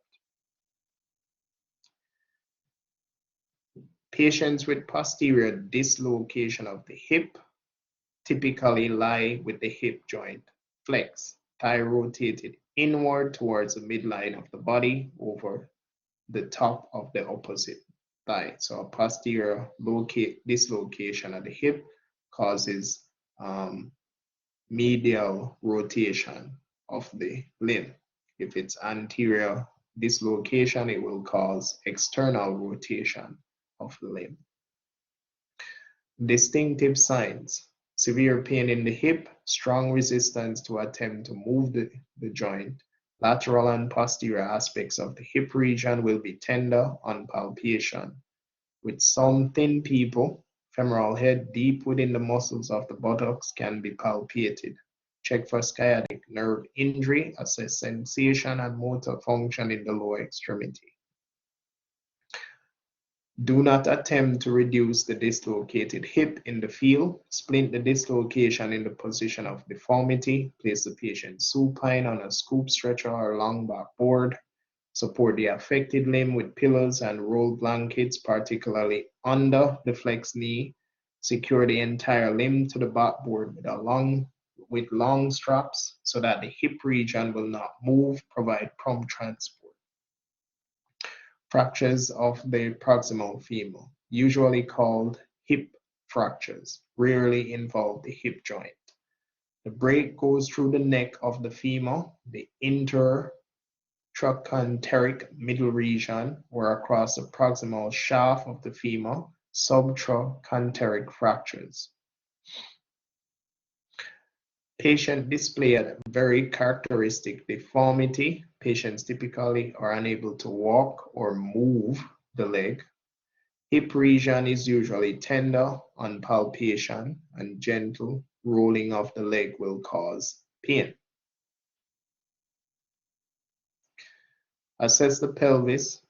Patients with posterior dislocation of the hip typically lie with the hip joint flexed, thigh rotated inward towards the midline of the body over the top of the opposite thigh. So a posterior dislocation of the hip causes medial rotation of the limb. If it's anterior dislocation, it will cause external rotation of the limb. Distinctive signs: severe pain in the hip, strong resistance to attempt to move the joint. Lateral and posterior aspects of the hip region will be tender on palpation. With some thin people, femoral head deep within the muscles of the buttocks can be palpated. Check for sciatic nerve injury, assess sensation and motor function in the lower extremity. Do not attempt to reduce the dislocated hip in the field. Splint the dislocation in the position of deformity. Place the patient supine on a scoop stretcher or long backboard. Support the affected limb with pillows and roll blankets, particularly under the flexed knee. Secure the entire limb to the backboard with long straps so that the hip region will not move. Provide prompt transport. Fractures of the proximal femur, usually called hip fractures, rarely involve the hip joint. The break goes through the neck of the femur, the intertrochanteric middle region, or across the proximal shaft of the femur, subtrochanteric fractures. Patient display a very characteristic deformity. Patients typically are unable to walk or move the leg. Hip region is usually tender on palpation, and gentle rolling of the leg will cause pain. Assess the pelvis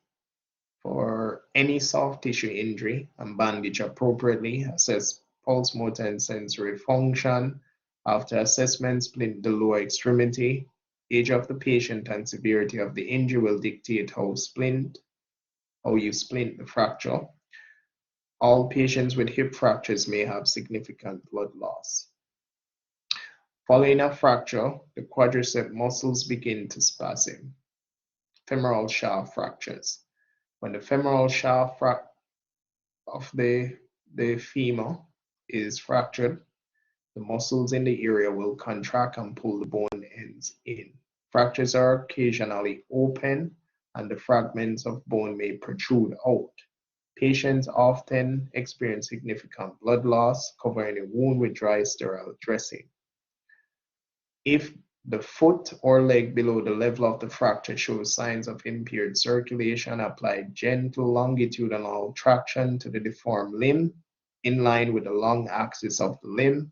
for any soft tissue injury and bandage appropriately. Assess pulse, motor, and sensory function. After assessment, splint the lower extremity. Age of the patient and severity of the injury will dictate how you splint the fracture. All patients with hip fractures may have significant blood loss. Following a fracture, the quadricep muscles begin to spasm. Femoral shaft fractures. When the femoral shaft of the femur is fractured, the muscles in the area will contract and pull the bone ends in. Fractures are occasionally open and the fragments of bone may protrude out. Patients often experience significant blood loss, covering the wound with dry sterile dressing. If the foot or leg below the level of the fracture shows signs of impaired circulation, apply gentle longitudinal traction to the deformed limb in line with the long axis of the limb.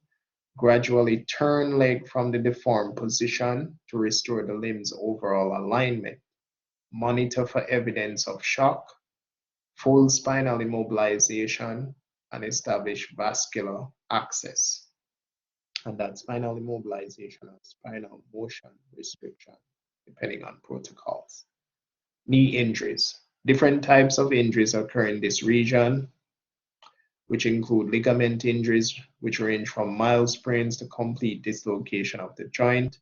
Gradually turn leg from the deformed position to restore the limb's overall alignment. Monitor for evidence of shock, full spinal immobilization, and establish vascular access. And that spinal immobilization and spinal motion restriction, depending on protocols. Knee injuries. Different types of injuries occur in this region, which include ligament injuries, which range from mild sprains to complete dislocation of the joint.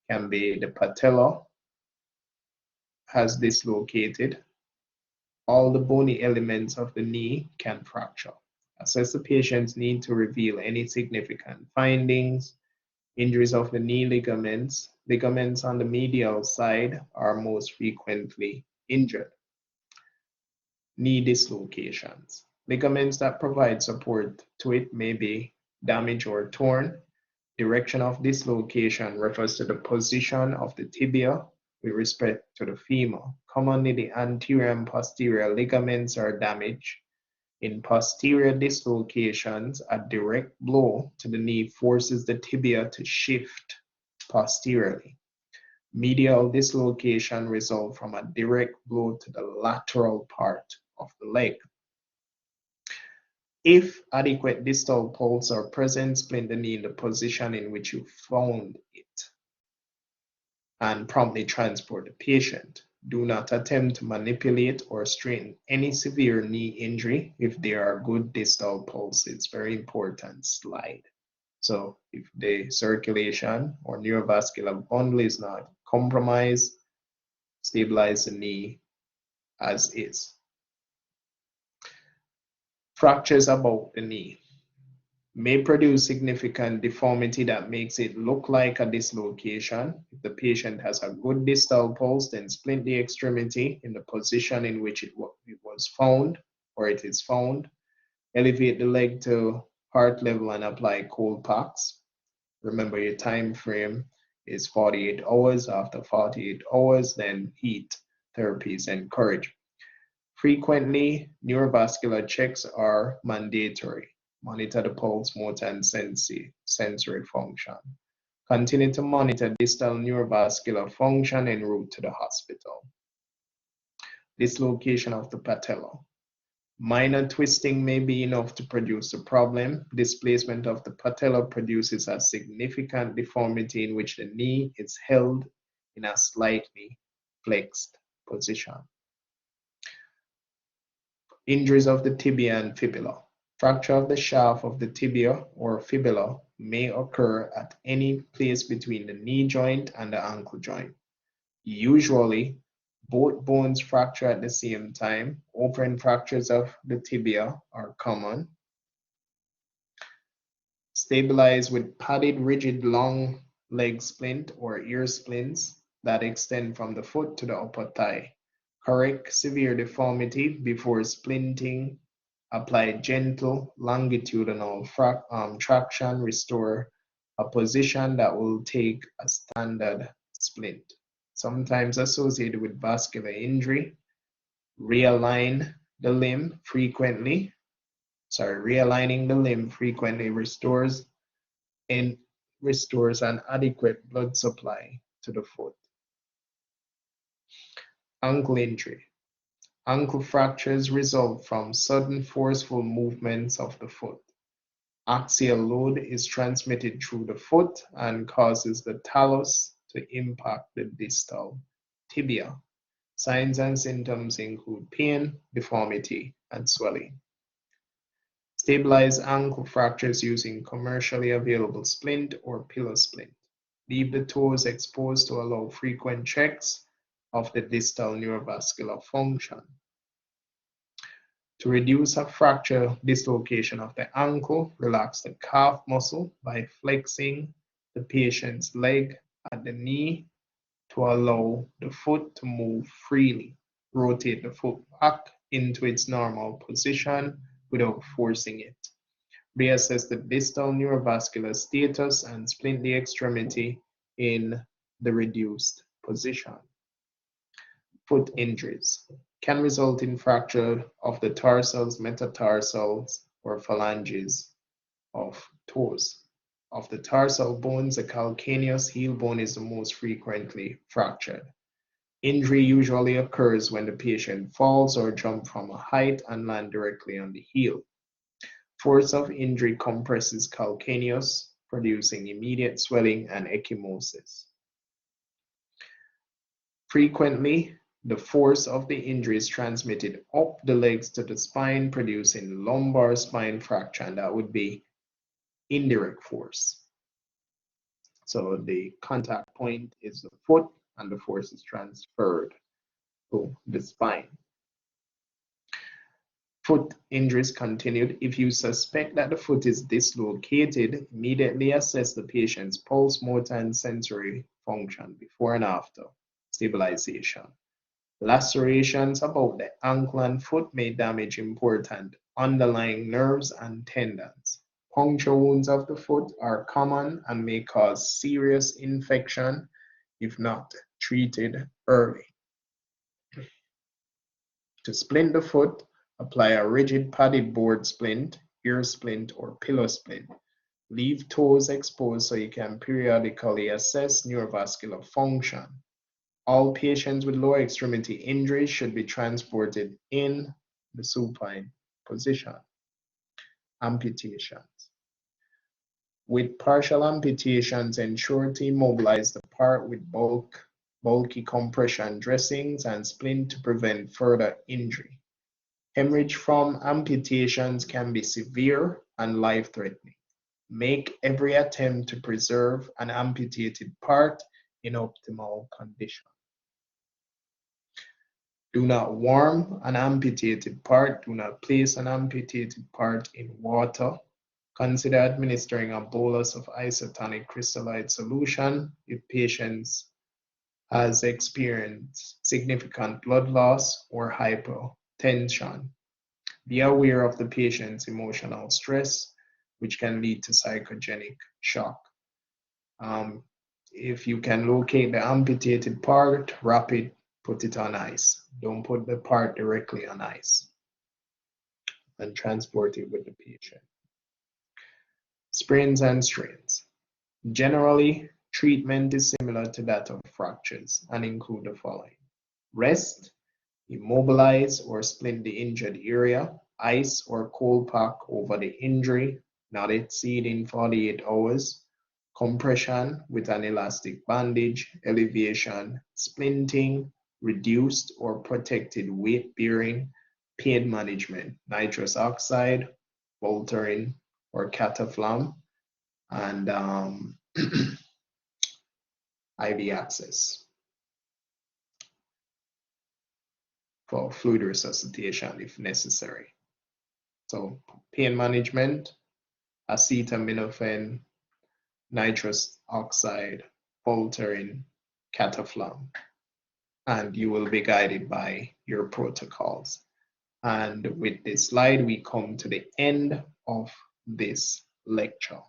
Can be the patella has dislocated. All the bony elements of the knee can fracture. Assess the patient's need to reveal any significant findings. Injuries of the knee ligaments. Ligaments on the medial side are most frequently injured. Knee dislocations. Ligaments that provide support to it may be damaged or torn. Direction of dislocation refers to the position of the tibia with respect to the femur. Commonly, the anterior and posterior ligaments are damaged. In posterior dislocations, a direct blow to the knee forces the tibia to shift posteriorly. Medial dislocation results from a direct blow to the lateral part of the leg. If adequate distal pulse are present, splint the knee in the position in which you found it and promptly transport the patient. Do not attempt to manipulate or straighten any severe knee injury if there are good distal pulses. Very important slide. So if the circulation or neurovascular bundle is not compromised, stabilize the knee as is. Fractures about the knee may produce significant deformity that makes it look like a dislocation. If the patient has a good distal pulse, then splint the extremity in the position in which it was found or it is found. Elevate the leg to heart level and apply cold packs. Remember, your time frame is 48 hours. After 48 hours, then heat therapy is encouraged. Frequently, neurovascular checks are mandatory. Monitor the pulse, motor, and sensory function. Continue to monitor distal neurovascular function en route to the hospital. Dislocation of the patella. Minor twisting may be enough to produce a problem. Displacement of the patella produces a significant deformity in which the knee is held in a slightly flexed position. Injuries of the tibia and fibula. Fracture of the shaft of the tibia or fibula may occur at any place between the knee joint and the ankle joint. Usually, both bones fracture at the same time. Open fractures of the tibia are common. Stabilize with padded rigid long leg splint or ear splints that extend from the foot to the upper thigh. Correct severe deformity before splinting. Apply gentle longitudinal traction. Restore a position that will take a standard splint. Sometimes associated with vascular injury. Realigning the limb frequently restores an adequate blood supply to the foot. Ankle injury. Ankle fractures result from sudden forceful movements of the foot. Axial load is transmitted through the foot and causes the talus to impact the distal tibia. Signs and symptoms include pain, deformity, and swelling. Stabilize ankle fractures using commercially available splint or pillow splint. Leave the toes exposed to allow frequent checks of the distal neurovascular function. To reduce a fracture dislocation of the ankle, relax the calf muscle by flexing the patient's leg at the knee to allow the foot to move freely. Rotate the foot back into its normal position without forcing it. Reassess the distal neurovascular status and splint the extremity in the reduced position. Foot injuries can result in fracture of the tarsals, metatarsals, or phalanges of toes. Of the tarsal bones, the calcaneus heel bone is the most frequently fractured. Injury usually occurs when the patient falls or jumps from a height and lands directly on the heel. Force of injury compresses calcaneus, producing immediate swelling and ecchymosis. Frequently, the force of the injury is transmitted up the legs to the spine, producing lumbar spine fracture, and that would be indirect force. So the contact point is the foot, and the force is transferred to the spine. Foot injuries continued. If you suspect that the foot is dislocated, immediately assess the patient's pulse, motor, and sensory function before and after stabilization. Lacerations about the ankle and foot may damage important underlying nerves and tendons. Puncture wounds of the foot are common and may cause serious infection if not treated early. To splint the foot, apply a rigid padded board splint, ear splint, or pillow splint. Leave toes exposed so you can periodically assess neurovascular function. All patients with lower extremity injuries should be transported in the supine position. Amputations. With partial amputations, ensure to immobilize the part with bulky compression dressings and splint to prevent further injury. Hemorrhage from amputations can be severe and life-threatening. Make every attempt to preserve an amputated part in optimal condition. Do not warm an amputated part. Do not place an amputated part in water. Consider administering a bolus of isotonic crystallite solution if patient has experienced significant blood loss or hypotension. Be aware of the patient's emotional stress, which can lead to psychogenic shock. If you can locate the amputated part, wrap it, put it on ice. Don't put the part directly on ice, and transport it with the patient. Sprains and strains. Generally, treatment is similar to that of fractures and include the following: rest, immobilize or splint the injured area, ice or cold pack over the injury, not exceeding 48 hours, compression with an elastic bandage, elevation, splinting, reduced or protected weight bearing, pain management, nitrous oxide, Voltaren or cataflam, and IV access for fluid resuscitation if necessary. So pain management, acetaminophen, nitrous oxide, Voltaren, cataflam, and you will be guided by your protocols. And with this slide, we come to the end of this lecture.